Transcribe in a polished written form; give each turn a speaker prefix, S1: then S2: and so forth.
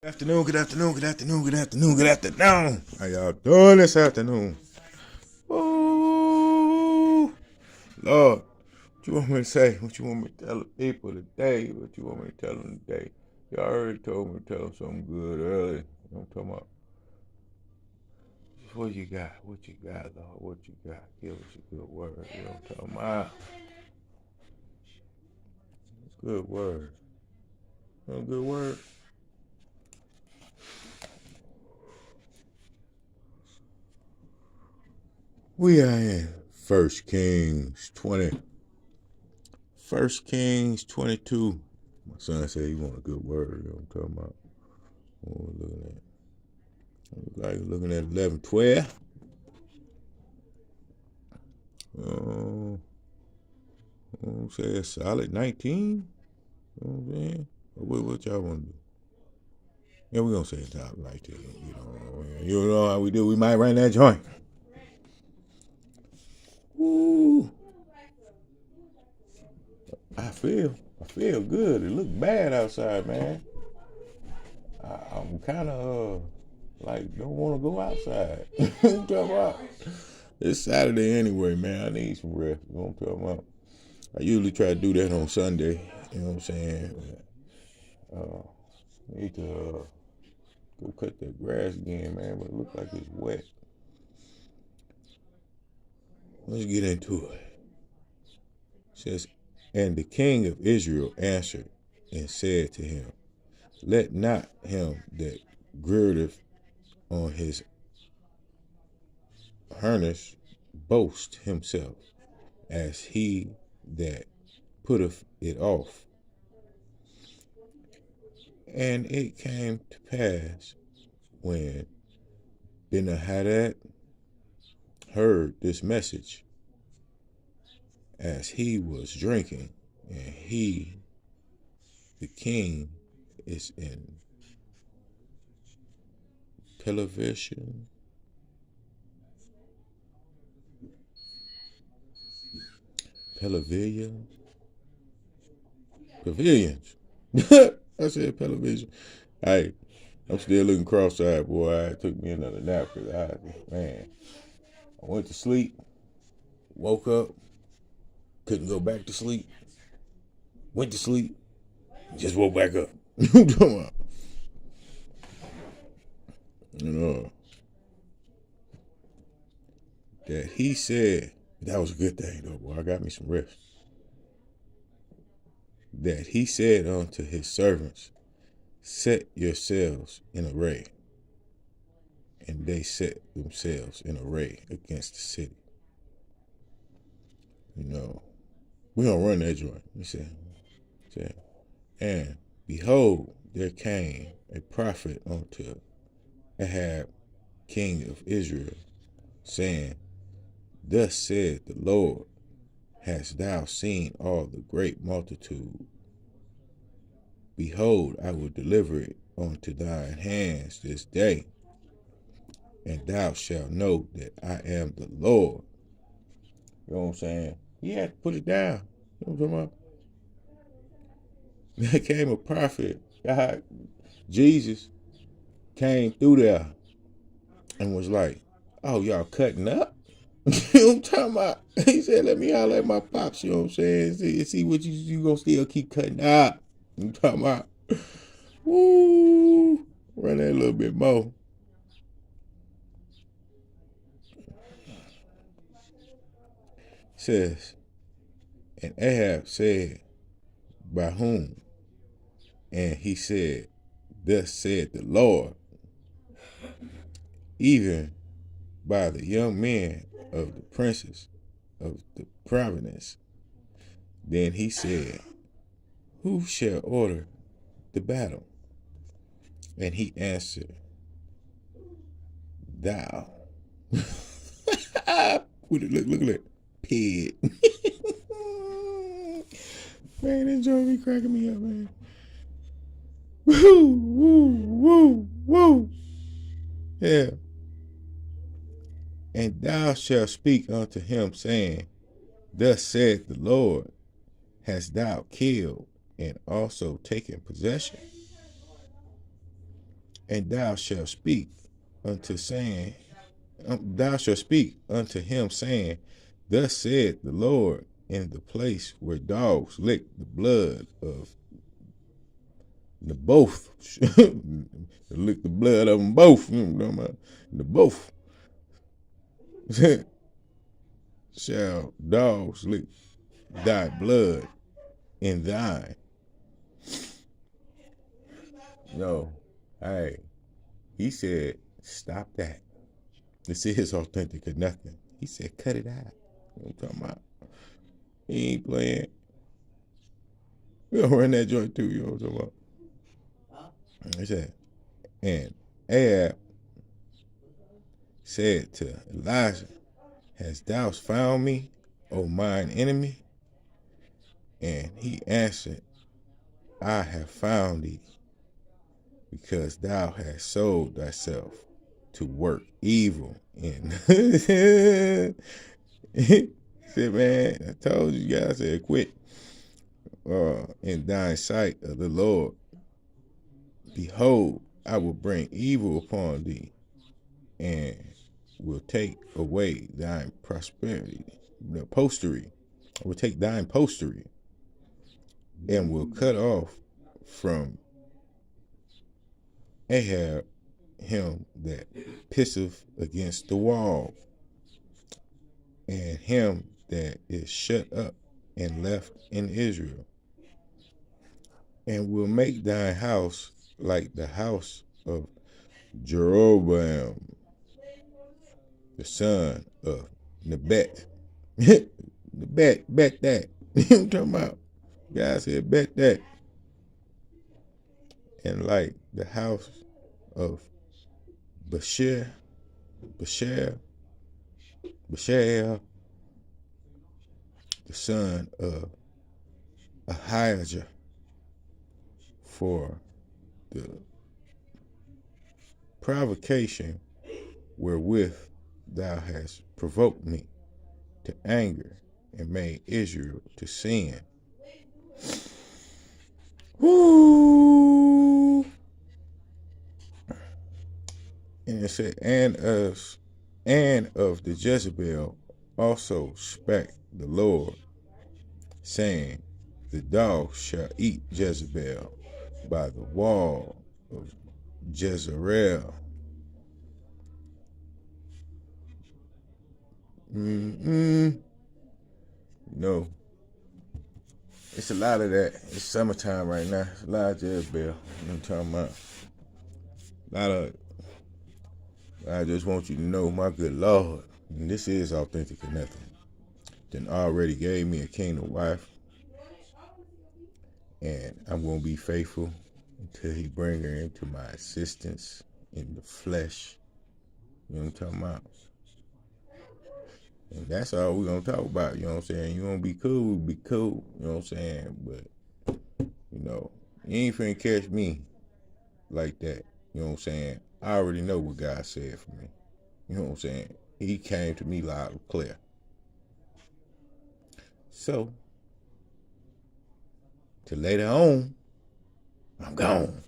S1: Afternoon, good afternoon, good afternoon, good afternoon, good afternoon. How y'all doing this afternoon? Oh, Lord, what you want me to say? What you want me to tell the people today? What you want me to tell them today? You already told me to tell them something good earlier. I'm talking about, what you got? What you got, Lord? What you got? Give us a good word. You know what I'm talking about? Good word. A good word. We are in 1 Kings 20. 1 Kings 22. My son said he want a good word. You know what I'm talking about? What we looking at? Like looking at 11, 12. Say a solid 19. You know what I'm saying? What y'all want to do? Yeah, we're going to say a top 19. You know how we do. We might run that joint. Ooh. I feel good. It look bad outside, man. I'm kind of like don't want to go outside. You know what I'm talking about? It's Saturday anyway, man. I need some rest. You know what I'm talking about? I usually try to do that on Sunday. You know what I'm saying? Need to go cut that grass again, man. But it looks like it's wet. Let's get into it. It says, and the king of Israel answered and said to him, let not him that girdeth on his harness boast himself as he that putteth it off. And it came to pass when Benhadad heard this message, as he was drinking, and he, the king, is in television, pavilions. I said television. Hey, I'm still looking cross-eyed, boy. It took me another nap because I went to sleep, woke up, couldn't go back to sleep, went to sleep, just woke back up. You know, that he said, that was a good thing though, boy. I got me some rest. That he said unto his servants, set yourselves in array. And they set themselves in array against the city. You know, we don't run that joint. He said, and behold, there came a prophet unto Ahab, king of Israel, saying, thus said the Lord, hast thou seen all the great multitude? Behold, I will deliver it unto thine hands this day, and thou shalt know that I am the Lord. You know what I'm saying? He had to put it down. You know what I'm talking about? There came a prophet, God, Jesus, came through there and was like, oh, y'all cutting up? You know what I'm talking about? He said, let me holler at my pops, you know what I'm saying? See what you gonna still keep cutting up. You know what I'm talking about? Woo! Run that a little bit more. It says, and Ahab said, by whom? And he said, thus said the Lord, even by the young men of the princes of the province. Then he said, who shall order the battle? And he answered, thou. Look at that. Pig. Man, that joint be cracking me up, man. Woo, woo, woo, woo. Yeah. And thou shalt speak unto him, saying, thus said the Lord, hast thou killed and also taken possession? And thou shalt speak unto him, saying, Thus said the Lord, in the place where dogs lick the blood of the both, lick the blood of them both, the both, shall dogs lick thy blood in thine. No, hey, he said, stop that. This is authentic or nothing. He said, cut it out. You know what I'm talking about? He ain't playing. We'll run that joint too, you know what I'm talking about? He said, and Ahab said to Elijah, Hast thou found me, O mine enemy? And he answered, I have found thee, because thou hast sold thyself to work evil in. He said, man, I told you guys, I said, quit. In thine sight of the Lord, behold, I will bring evil upon thee, and will take away thine prosperity, the postery. I will take thine postery, and will cut off from Ahab him that pisseth against the wall, and him that is shut up and left in Israel, and will make thine house like the house of Jeroboam, the son of Nebat. Bet that. You know what I'm talking about? God said, bet that. And like the house of Bashir, the son of Ahijah, for the provocation wherewith thou hast provoked me to anger and made Israel to sin. Woo! And it said, and of the Jezebel also spake the Lord, saying, The dogs shall eat Jezebel by the wall of Jezreel. No. It's a lot of that. It's summertime right now. It's a lot of Jezebel. You know what I'm talking about? A lot of it. I just want you to know, my good Lord, and this is authentic or nothing, then already gave me a kingdom wife, and I'm going to be faithful until he bring her into my assistance in the flesh. You know what I'm talking about? And that's all we're going to talk about, you know what I'm saying? You want to be cool, we'll be cool, you know what I'm saying? But, you know, you ain't finna catch me like that, you know what I'm saying? I already know what God said for me, you know what I'm saying? He came to me loud and clear. So, till later on, I'm gone.